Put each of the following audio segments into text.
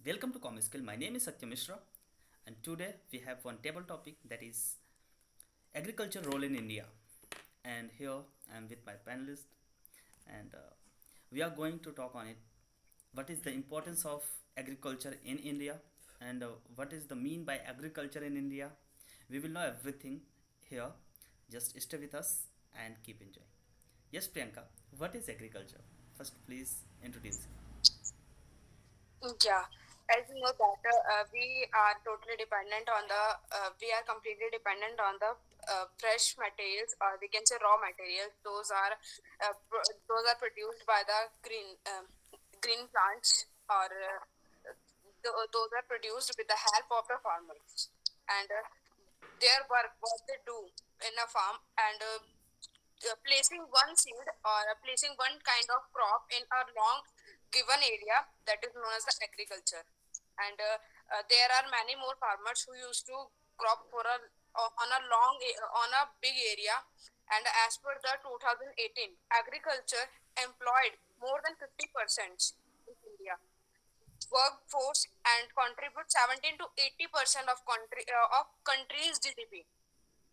Welcome to Comskill. My name is Satya Mishra, and today we have one table topic that is agriculture role in India. And here I am with my panelist, and we are going to talk on it. What is the importance of agriculture in India, and what is the mean by agriculture in India? We will know everything here. Just stay with us and keep enjoying. Yes, Priyanka, what is agriculture? First, please introduce. Yeah, as you know that we are totally dependent on we are completely dependent on the fresh materials, or we can say raw materials. Those are produced by the green plants, or those are produced with the help of the farmers. And their work, what they do in a farm, and placing one seed, or placing one kind of crop in a long given area, that is known as the agriculture. And there are many more farmers who used to crop on a on a big area. And as per the 2018 agriculture employed more than 50% in India workforce, and contribute 17 to 80% of country's GDP.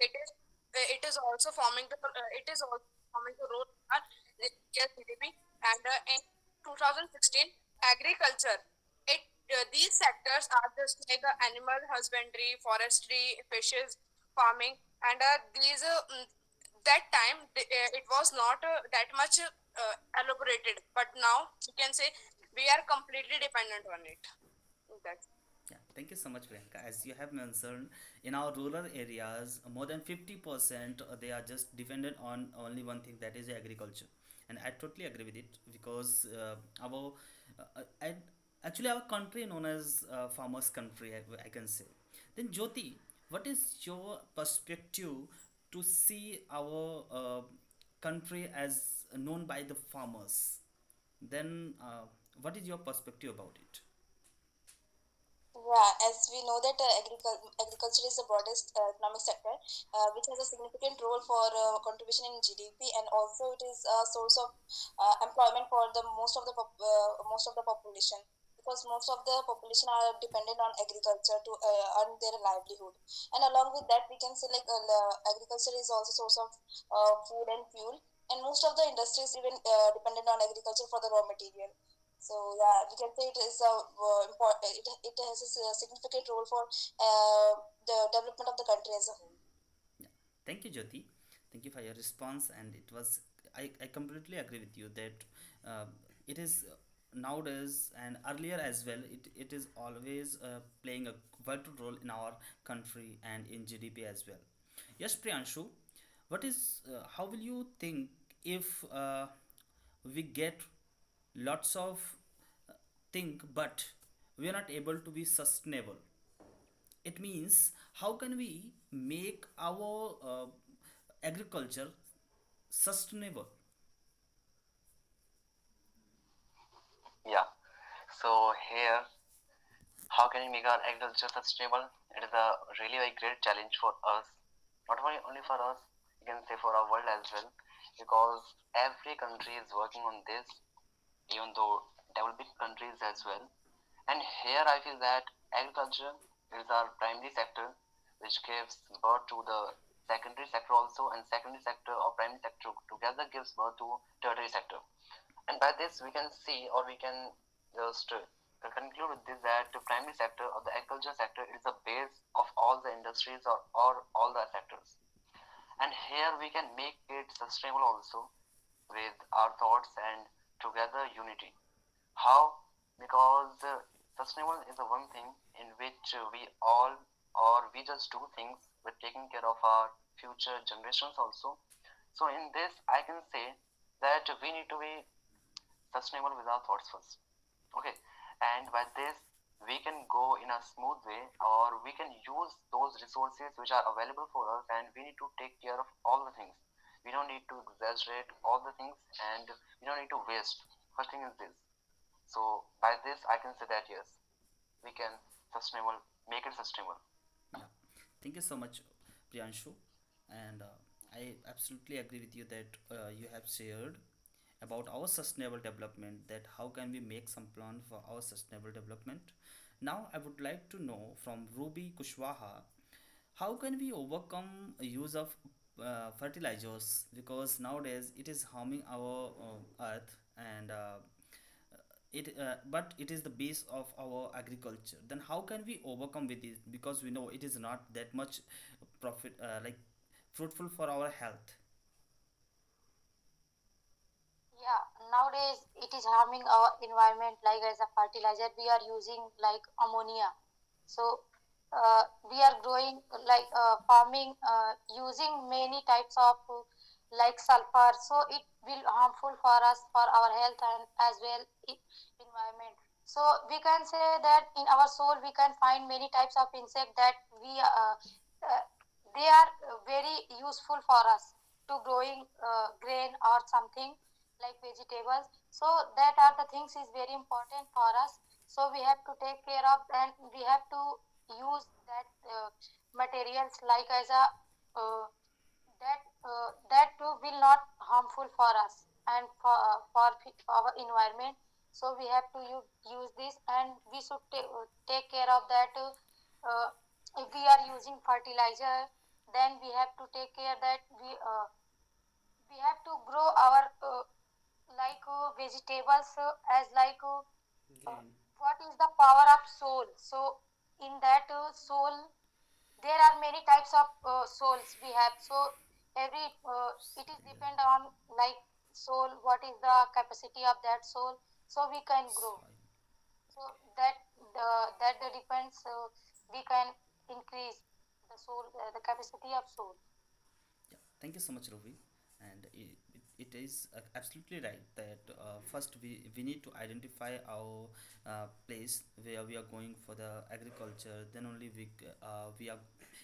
It is also forming the role in our GDP. And in 2016 agriculture, it these sectors are just like animal husbandry, forestry, fishes, farming. And that time it was not that much elaborated, but now you can say we are completely dependent on it. That's Yeah, thank you so much, Priyanka. As you have mentioned, in our rural areas, more than 50% they are just dependent on only one thing, that is agriculture. And I totally agree with it because I, actually our country known as farmers' country, I can say. Then Jyoti, what is your perspective to see our country as known by the farmers? Then what is your perspective about it? Yeah, as we know that agriculture is the broadest economic sector, which has a significant role for contribution in GDP, and also it is a source of employment for the most of the population, because most of the population are dependent on agriculture to earn their livelihood. And along with that, we can say like agriculture is also source of food and fuel, and most of the industries even dependent on agriculture for the raw material. So yeah, we can say it is it has a significant role for the development of the country as a whole. Yeah. Thank you, Jyoti. Thank you for your response. And it was, I completely agree with you that it is nowadays and earlier as well, it is always playing a vital role in our country and in GDP as well. Yes, Priyanshu, how will you think if we get lots of think, but we are not able to be sustainable? It means how can we make our agriculture sustainable? Yeah. So here, how can we make our agriculture sustainable? It is a really very great challenge for us, not only for us, you can say for our world as well, because every country is working on this, even though developing countries as well. And here I feel that agriculture is our primary sector, which gives birth to the secondary sector also, and secondary sector or primary sector together gives birth to tertiary sector. And by this, we can see, or we can just conclude with this, that the primary sector or the agriculture sector is the base of all the industries, or all the sectors. And here we can make it sustainable also with our thoughts and together unity. How? Because sustainable is the one thing in which we all, or we just do things with taking care of our future generations also. So in this, I can say that we need to be sustainable with our thoughts first. Okay, and by this we can go in a smooth way, or we can use those resources which are available for us, and we need to take care of all the things. We don't need to exaggerate all the things, and we don't need to waste. First thing is this. So by this I can say that yes, we can sustainable make it sustainable. Yeah, thank you so much, Priyanshu. And I absolutely agree with you that you have shared. about our sustainable development, that how can we make some plan for our sustainable development. Now I would like to know from Ruby Kushwaha, how can we overcome use of fertilizers, because nowadays it is harming our earth, and it but it is the base of our agriculture. Then how can we overcome with it, because we know it is not that much profit like fruitful for our health. Yeah, nowadays it is harming our environment like as a fertilizer. We are using like ammonia. So we are growing like farming using many types of like sulfur. So it will harmful for us for our health and as well environment. So we can say that in our soil we can find many types of insect that uh, they are very useful for us to growing grain or something like vegetables. So that are the things is very important for us. So we have to take care of and we have to use that materials like as a that too will not harmful for us and for our environment. So we have to use this and we should take care of that. If we are using fertilizer, then we have to take care that we have to grow our like vegetables as like uh, Grain. what is the power of soul. So in that soul there are many types of souls we have. So every it is depend Yeah. on like soul, what is the capacity of that soul, so we can grow. Soil. So that the depends, we can increase the soul, the capacity of soul. Yeah, thank you so much, Ravi. And it is absolutely right that first we need to identify our place where we are going for the agriculture. Then only we are,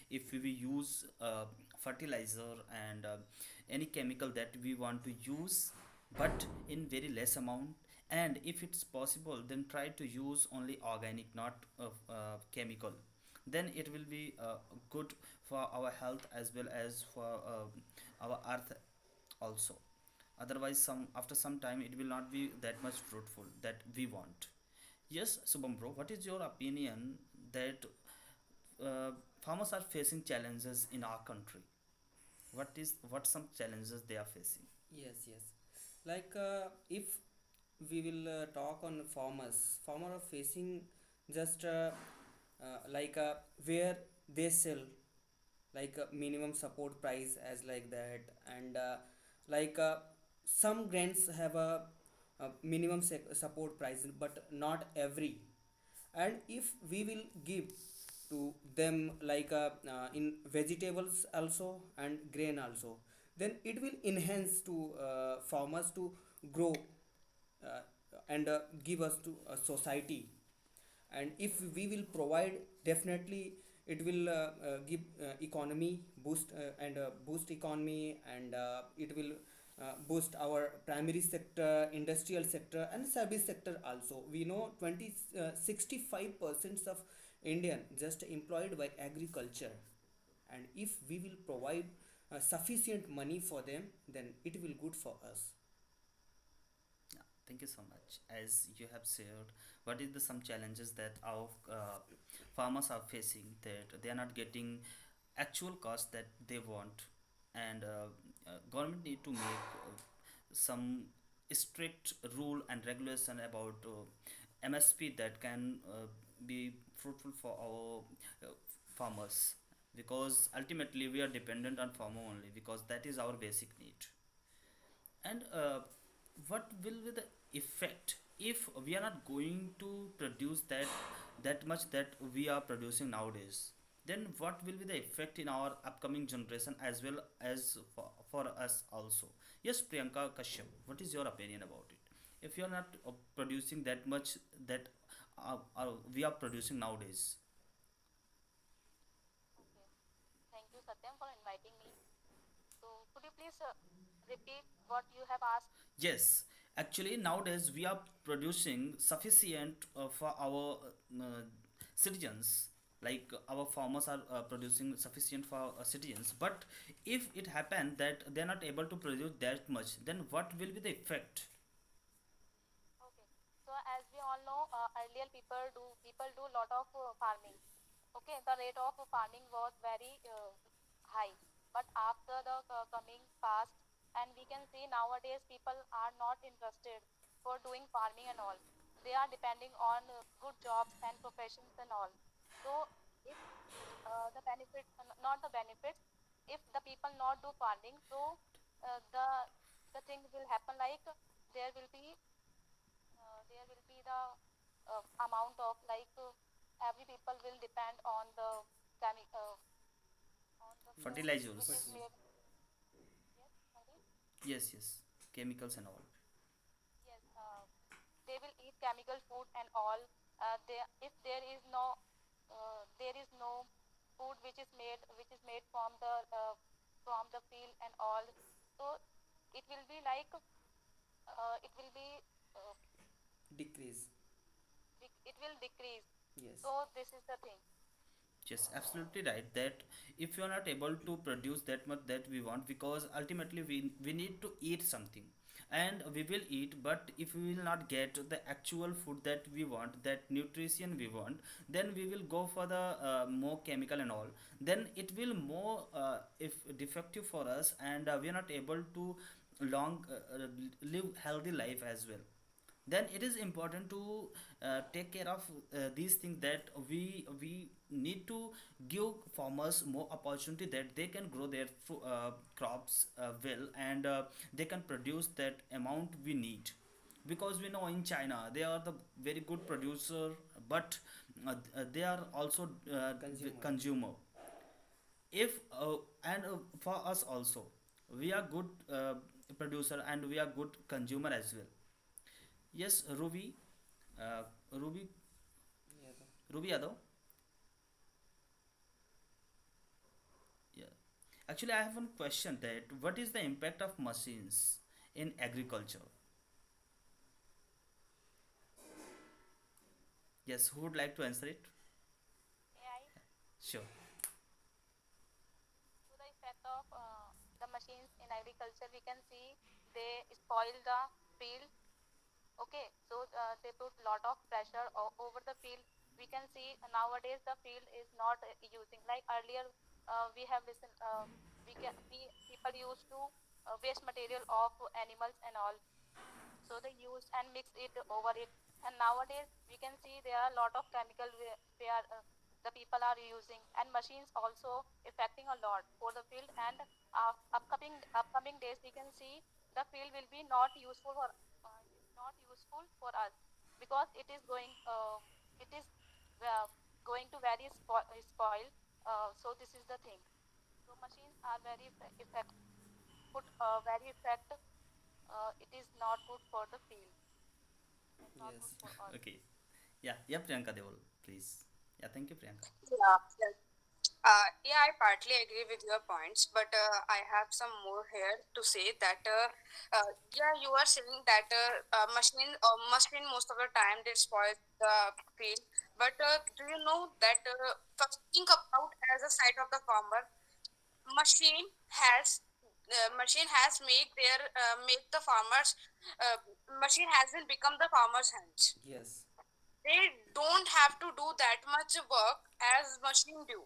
if we use fertilizer and any chemical that we want to use, but in very less amount. And if it's possible, then try to use only organic, not chemical. Then it will be good for our health as well as for our earth also. Otherwise, some after some time it will not be that much fruitful that we want. Yes, Subham bro, what is your opinion that farmers are facing challenges in our country? What some challenges they are facing? Yes, yes. Like if we will talk on farmer are facing just like where they sell like minimum support price as like that, and like some grants have a minimum support price but not every. And if we will give to them like in vegetables also and grain also, then it will enhance to farmers to grow uh, and give us to a society. And if we will provide, definitely it will give economy boost and boost economy, and it will boost our primary sector, industrial sector and service sector also. We know 65% of Indian just employed by agriculture, and if we will provide sufficient money for them, then it will good for us. Yeah, thank you so much. As you have shared, what is the some challenges that our farmers are facing, that they are not getting actual cost that they want, and government need to make some strict rule and regulation about MSP that can be fruitful for our farmers, because ultimately we are dependent on farmer only, because that is our basic need. And what will be the effect if we are not going to produce that much that we are producing nowadays? Then what will be the effect in our upcoming generation as well as for us also? Yes, Priyanka Kashyap, what is your opinion about it? If you are not producing that much that we are producing nowadays. Okay. Thank you, Satyam, for inviting me. So, could you please repeat what you have asked? Yes, actually nowadays we are producing sufficient for our citizens. like our farmers are producing sufficient for citizens, but if it happen that they're not able to produce that much, then what will be the effect? Okay. So as we all know, earlier people do lot of farming. Okay, the rate of farming was very high, but after the coming past, and we can see nowadays people are not interested for doing farming and all. They are depending on good jobs and professions and all. So if the benefits, not the benefits, if the people not do farming, so the thing will happen like there will be the amount of like every people will depend on the on the food which is Fertilizers. made. Yes, sorry. Yes, yes, chemicals and all. Yes, they will eat chemical food and all. If there is no food which is made from the field and all, so it will be like it will be uh, Decrease. it will decrease. Yes. So this is the thing. Yes, absolutely right. That if you are not able to produce that much that we want, because ultimately we need to eat something, and we will eat. But if we will not get the actual food that we want, that nutrition we want, then we will go for the more chemical and all. Then it will more if defective for us, and we are not able to long live healthy life as well. Then it is important to take care of these things, that we need to give farmers more opportunity that they can grow their crops well, and they can produce that amount we need, because we know in China they are the very good producer, but they are also Consumer. consumer. If and for us also, we are good producer and we are good consumer as well. Yes, Ruby, uh, Ruby, Yeah. Ruby Yadav. Yeah. Actually, I have one question, that what is the impact of machines in agriculture? Yes, who would like to answer it? AI. Sure. To the effect of the machines in agriculture, we can see they spoil the field. Okay, so they put lot of pressure over the field. We can see nowadays the field is not using like earlier. We have listened. We people used to waste material of animals and all, so they use and mix it over it. And nowadays we can see there are a lot of chemical where the people are using, and machines also affecting a lot for the field. And upcoming days we can see the field will be not useful for us, because it is uh, going to very spoil. So this is the thing. So machines are very effect put very effect. It is not good for the field and not good Yes. for us. Okay. Yeah, yeah, Priyanka Dewal, please. Yeah, thank you, Priyanka. Yeah, yes. Yeah, I partly agree with your points, but I have some more here to say that yeah, you are saying that machine most of the time they spoil the field, but do you know that first think about as a side of the farmer, machine has machine has make the farmers uh, machine hasn't become the farmer's hands. Yes. They don't have to do that much work as machine do,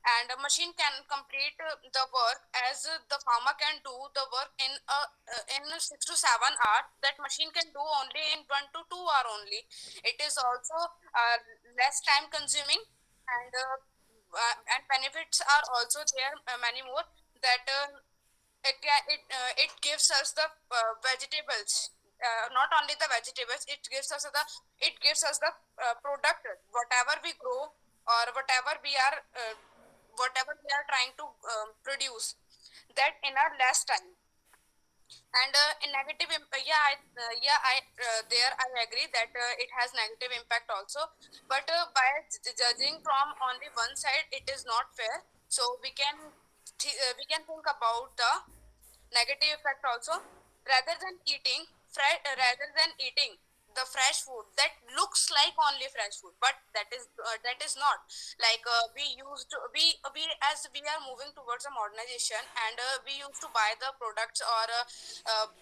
and a machine can complete the work as the farmer can do the work in 6 to 7 hours, that machine can do only in 1 to 2 hour only. It is also less time consuming, and benefits are also there, many more, that it gives us the vegetables, not only the vegetables, it gives us the product, whatever we grow, or whatever we are trying to produce, that in a less time. And in negative yeah, there I agree that it has negative impact also, but by judging from only one side, it is not fair. So we can think about the negative effect also. Rather than eating rather than eating the fresh food that looks like only fresh food, but that is not. Like we used to we as we are moving towards a modernization, and we used to buy the products or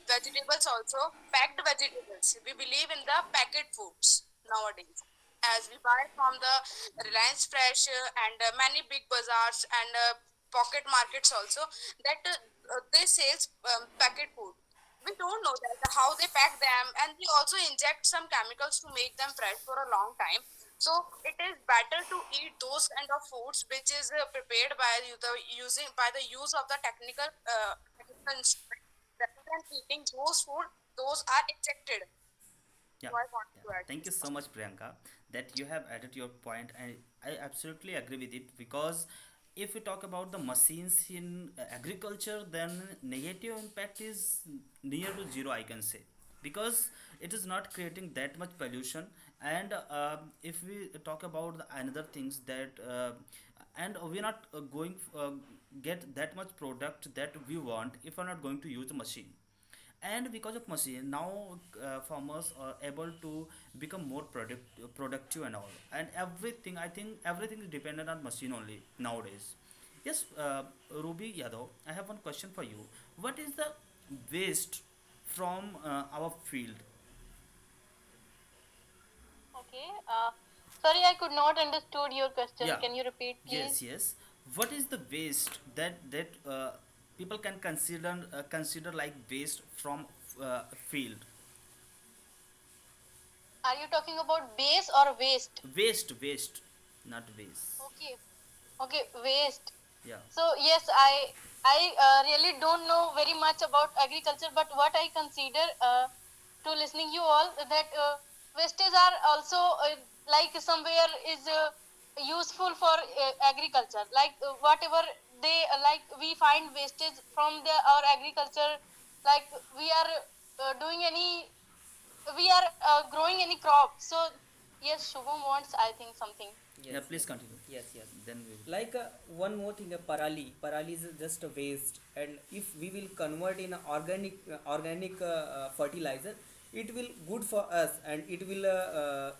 vegetables also, packed vegetables. We believe in the packet foods nowadays, as we buy from the Reliance Fresh and many big bazaars and pocket markets also, that they sales packet food. We don't know that how they pack them, and they also inject some chemicals to make them fresh for a long time. So it is better to eat those kind of foods which is prepared by the using by the use of the technical instrument, rather than eating those food those are injected. Yeah, So I want yeah. to add Thank you this. so much, Priyanka, that you have added your point, and I absolutely agree with it. Because if we talk about the machines in agriculture, then negative impact is near to zero, I can say, because it is not creating that much pollution. And if we talk about the another things that and we're not going get that much product that we want if we're not going to use the machine. And because of machine now, farmers are able to become more productive and all, and everything, I think everything is dependent on machine only nowadays. Yes, Ruby Yadav, I have one question for you. What is the waste from our field? Okay. Sorry, I could not understood your question. Yeah, Can you repeat, please? yes. What is the waste that people can consider like waste from field? Are you talking about base or waste? Waste, not waste. Okay. Okay, waste. Yeah. So yes, I really don't know very much about agriculture, but what I consider to listening you all, that wastage are also like somewhere is useful for agriculture. Like whatever they like, we find wastage from the our agriculture. Like we are doing any, we are growing any crop. So yes, Shubham wants, I think, something. Yeah, Yes, please continue. yes, yes. Then we will. Like one more thing, parali is just a waste, and if we will convert in a organic fertilizer, it will good for us, and it will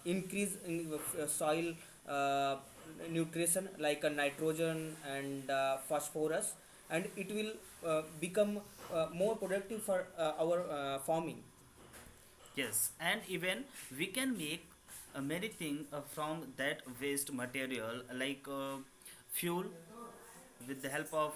increase in soil uh, nutrition like nitrogen and phosphorus, and it will become more productive for our farming. Yes, and even we can make many things from that waste material, like fuel, with the help of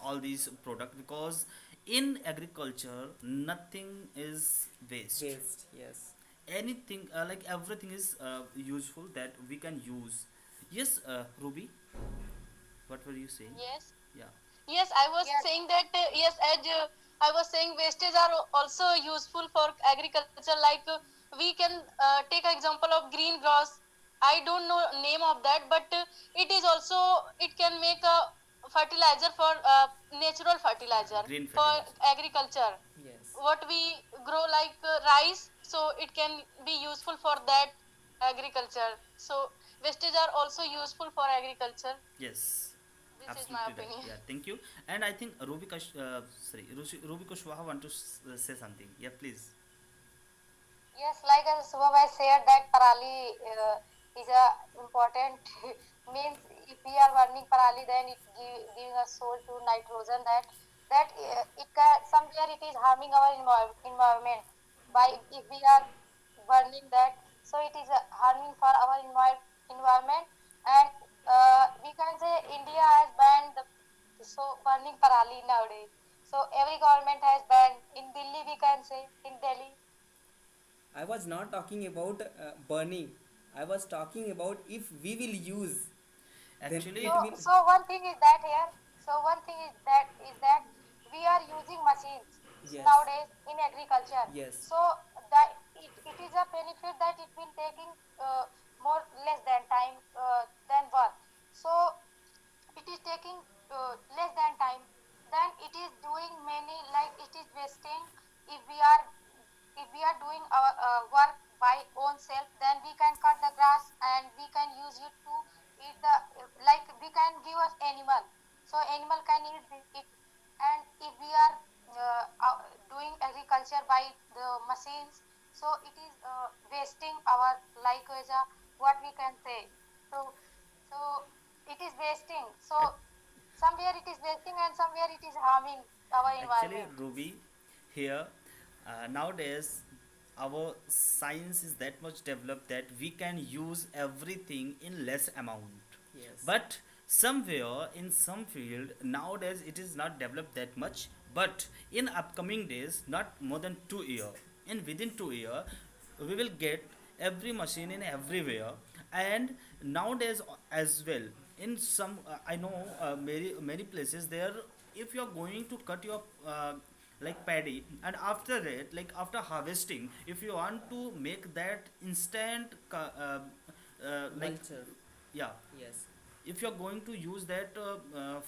all these products. Because in agriculture nothing is waste. Waste, yes. Anything, like everything is useful that we can use. Yes, Ruby, what were you saying? Yes. Yeah. Yes, I was Yes, saying that yes, as I was saying, wastage are also useful for agriculture. Like we can take example of green grass. I don't know name of that, but it is also, it can make a fertilizer for natural fertilizer Green for fertilizer. agriculture. Yes. What we grow like rice, so it can be useful for that agriculture. So wastage are also useful for agriculture. Yes, This is my absolutely right. opinion. Yeah, thank you. And I think Ruby Kushwaha want to say something. Yeah, please. yes, like as Subhabai said that parali is a important means if we are burning parali, then it giving a soul to nitrogen, that it can somewhere it is harming our environment by if we are burning that, so it is harming for our environment. And we can say India has banned the so burning parali nowadays. So every government has banned. In Delhi, we can say in Delhi. I was not talking about burning. I was talking about if we will use, then So, Actually, it will. so one thing is that here. So one thing is that we are using machines Yes, nowadays in agriculture. yes. So that it is a benefit that it will taking more less than time than work. So it is taking less than time. Then it is doing many, like it is wasting. If we are if we are doing our work by own self, then we can cut the grass and we can use it to eat the, like we can give us animal, so animal can eat it. And if we are doing agriculture by the machines, so it is wasting our like as a what we can say. So so it is wasting. So Ac- somewhere it is wasting and somewhere it is harming our Actually, environment. Ruby, here nowadays our science is that much developed that we can use everything in less amount. Yes. But somewhere in some field nowadays it is not developed that much. But in upcoming days, not more than 2 year, in within 2 year, we will get every machine in everywhere. And nowadays as well, in some I know many places there, if you are going to cut your like paddy, and after that, like after harvesting, if you want to make that instant like, Mulcher. yeah, Yes. if you're going to use that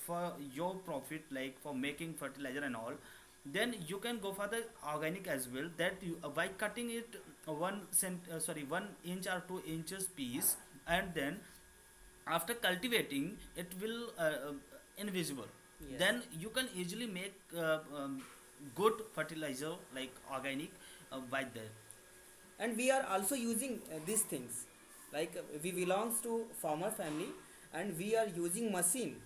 for your profit, like for making fertilizer and all, then you can go for the organic as well, that you by cutting it 1 inch or 2 inches piece, and then after cultivating it will invisible, Yes. then you can easily make good fertilizer like organic by that. And we are also using these things, like we belongs to farmer family, and we are using machine,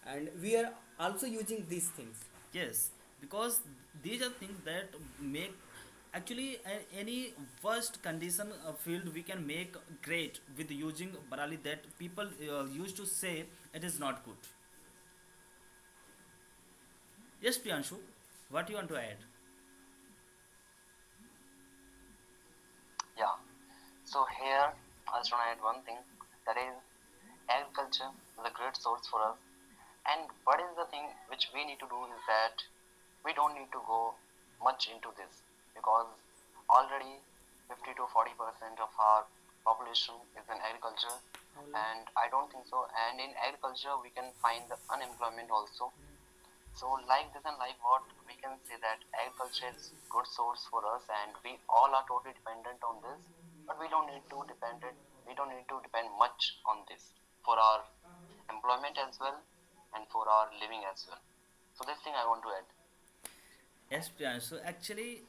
and we are also using these things. Yes, because these are things that make actually any worst condition field we can make great with using barali, that people used to say it is not good. Yes, Priyanshu, what you want to add? Yeah. So here I just want to add one thing, that is agriculture is a great source for us. And what is the thing which we need to do is that we don't need to go much into this, because already 50 to 40% of our population is in agriculture, How long? and I don't think so. And in agriculture, we can find the unemployment also. So, like this and like what, we can say that agriculture is good source for us, and we all are totally dependent on this. But we don't need to depend it. We don't need to depend much on this for our employment as well, and for our living as well. So this thing I want to add. Yes, Priyansh. So actually,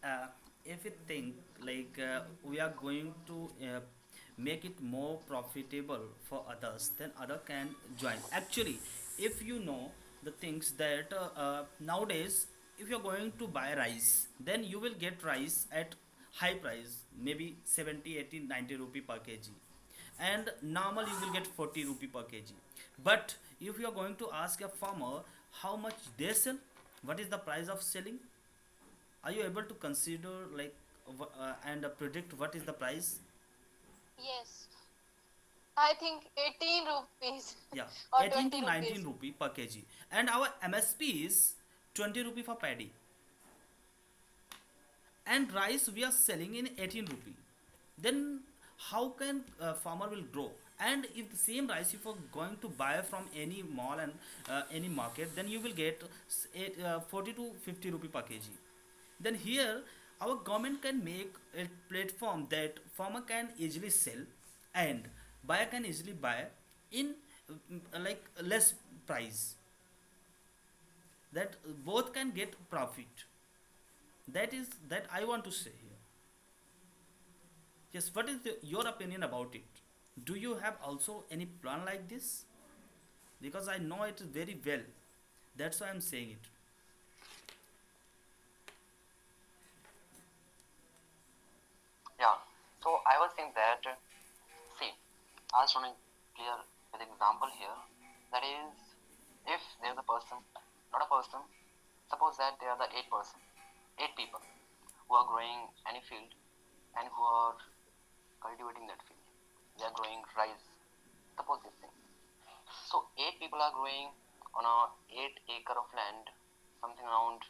if we think like we are going to make it more profitable for others, then other can join. Actually, if you know the things that nowadays, if you're going to buy rice, then you will get rice at high price, maybe 70, 80, 90 rupee per kg, and normal you will get 40 rupee per kg. But if you are going to ask a farmer how much they sell, what is the price of selling, are you able to consider like and predict what is the price? Yes, I think 18 rupees Yeah, or 18 to 20 19 rupees. rupee per kg, and our MSP is 20 rupee for paddy, and rice we are selling in 18 rupee. Then how can farmer will grow? And if the same rice, if you're going to buy from any mall and any market, then you will get 40 to 50 rupee per kg. Then here our government can make a platform that farmer can easily sell, and buyer can easily buy in like less price, that both can get profit. That is that I want to say here. Yes, what is your opinion about it? Do you have also any plan like this? Because I know it very well. That's why I'm saying it. Yeah. So I was saying that, see, I was showing clear with example here. That is, if there's a person, not a person, suppose that they are the eight people who are growing any field and who are cultivating that field. They are growing rice. Suppose this thing. So eight people are growing on a 8 acre of land, something around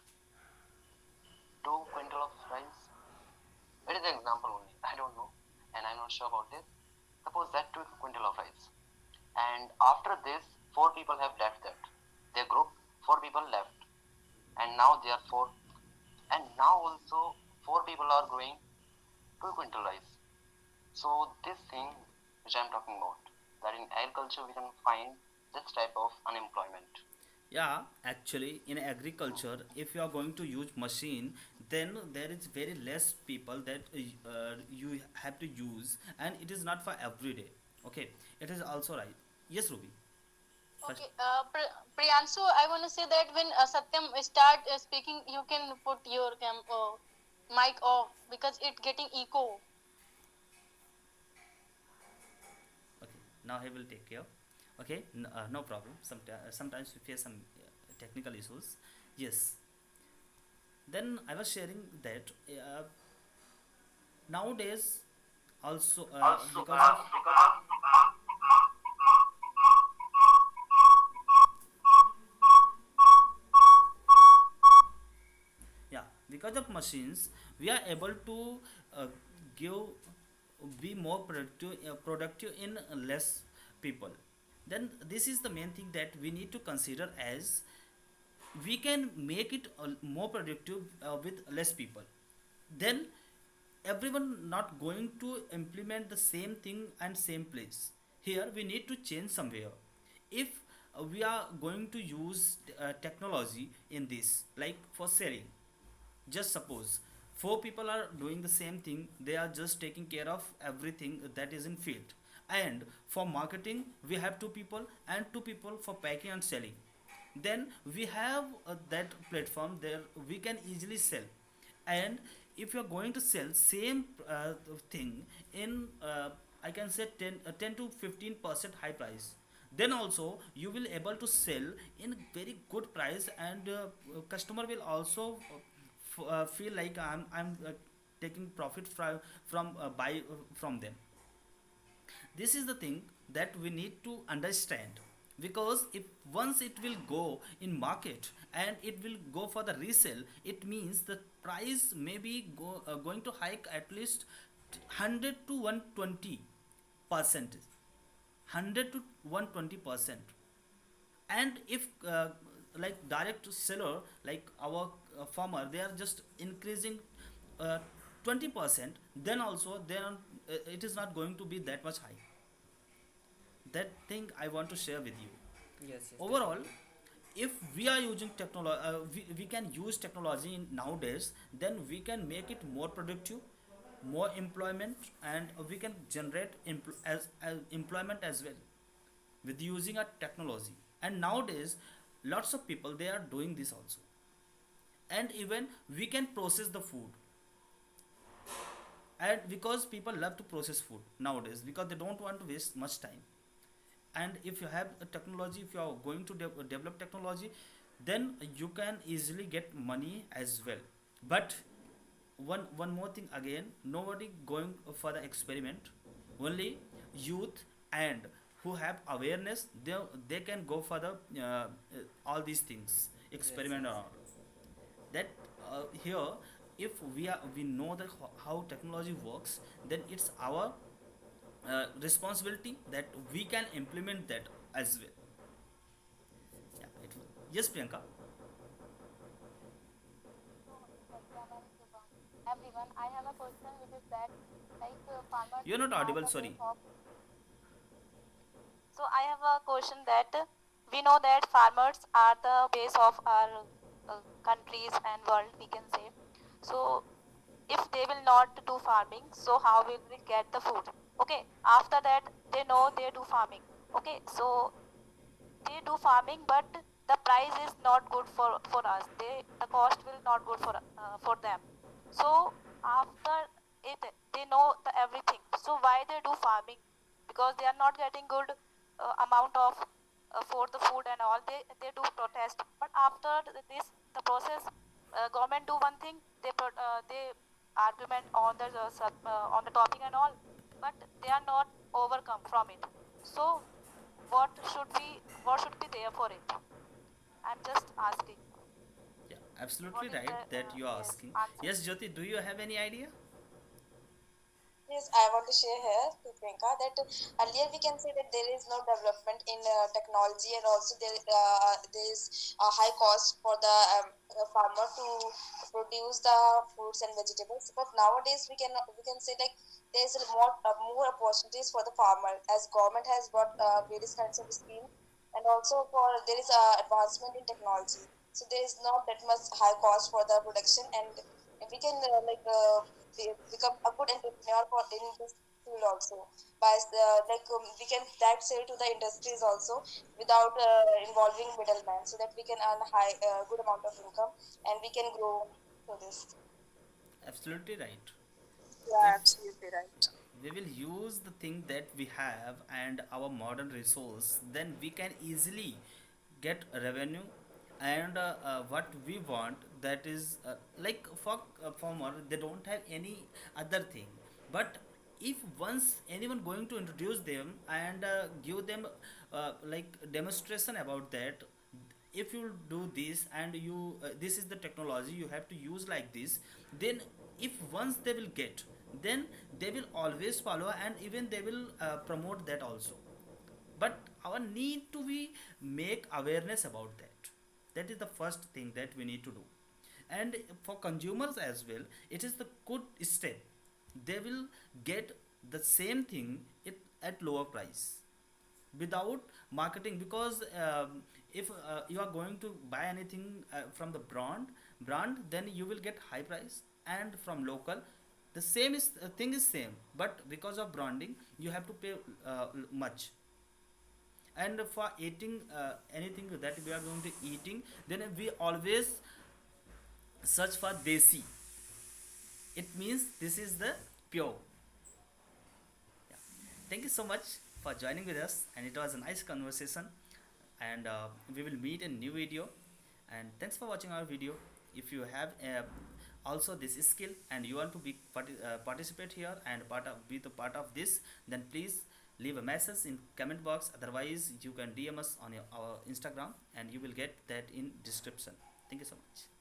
2 quintal of rice. It is an example only. I don't know, and I'm not sure about this. Suppose that 2 quintal of rice, and after this, four people have left that. Their group, four people left, and now they are four, and now also four people are growing 2 quintal rice. So this thing which I'm talking about, that in agriculture we can find this type of unemployment. Yeah, actually, in agriculture, if you are going to use machine, then there is very less people that you have to use, and it is not for every day. Okay, it is also right. Yes, Ruby. First. Okay, Priyansu, I want to say that when Satyam start speaking, you can put your mic off because it getting echo. Okay, now I will take care. Okay, no problem. Sometimes we face some technical issues. Yes. Then I was sharing that nowadays also because of yeah, because of machines we are able to uh, give be more productive in less people. Then this is the main thing that we need to consider, as we can make it more productive with less people. Then everyone not going to implement the same thing and same place. Here we need to change somewhere. If we are going to use technology in this, like for selling, just suppose four people are doing the same thing, they are just taking care of everything that is in field, and for marketing we have two people and two people for packing and selling. Then we have that platform there, we can easily sell. And if you're going to sell same thing in I can say 10 to 15% high price, then also you will able to sell in very good price, and customer will also feel like I'm taking profit from buy from them. This is the thing that we need to understand, because if once it will go in market and it will go for the resale, it means the price may be going to hike at least 100 to 120 percent, 100 to 120%. And if like direct seller like our farmer, they are just increasing uh, 20%, then also then it is not going to be that much high. That thing I want to share with you. Yes, yes, Overall, definitely. if we are using technology, we can use technology nowadays, then we can make it more productive, more employment, and we can generate as employment as well with using a technology. And nowadays lots of people they are doing this also. And even we can process the food, and because people love to process food nowadays because they don't want to waste much time. And if you have a technology, if you are going to develop technology, then you can easily get money as well. But one more thing again, nobody going for the experiment, only youth and who have awareness, they can go for the all these things Yes, experiment or yes. all. That here, if we know that how technology works, then it's our responsibility that we can implement that as well. Yeah, yes, Priyanka. So, Satya and Shubham, everyone, I have a question which is that farmers You're not are audible, the base sorry. of. So I have a question that we know that farmers are the base of our countries and world, we can say. So if they will not do farming, so how will we get the food? Okay. After that, they know they do farming. Okay. So they do farming, but the price is not good for us. The cost will not good for them. So after it, they know the everything. So why they do farming? Because they are not getting good amount of for the food and all. They do protest, but after this the process, government do one thing. They argument on on the topic and all, but they are not overcome from it. So what should be there for it? I'm just asking. Yeah, absolutely What is right the that you are yes asking. answer? Yes, Jyoti, do you have any idea? Yes, I want to share here to Priyanka that earlier we can say that there is no development in technology, and also there is a high cost for the farmer to produce the fruits and vegetables. But nowadays we can say like there is a more opportunities for the farmer, as government has brought various kinds of scheme, and also for there is advancement in technology. So there is not that much high cost for the production, and we can become a good entrepreneur for in this field also by we can direct sell to the industries also without involving middlemen, so that we can earn high good amount of income and we can grow through this. Absolutely right. Yeah, If absolutely right. yeah, we will use the thing that we have and our modern resource, then we can easily get revenue. And what we want, that is like for farmer, they don't have any other thing. But if once anyone going to introduce them and give them like demonstration about that, if you do this and you this is the technology you have to use like this, then if once they will get, then they will always follow, and even they will promote that also. But our need to be make awareness about that. That is the first thing that we need to do. And for consumers as well, it is the good step. They will get the same thing at lower price without marketing. Because if you are going to buy anything from the brand, then you will get high price, and from local the same is thing is same, but because of branding you have to pay much. And for eating anything that we are going to eating, then we always search for desi. It means this is the pure. Yeah. Thank you so much for joining with us, and it was a nice conversation. And we will meet in new video. And thanks for watching our video. If you have also this skill and you want to be participate here and be the part of this, then please leave a message in comment box. Otherwise, you can DM us on our Instagram, and you will get that in description. Thank you so much.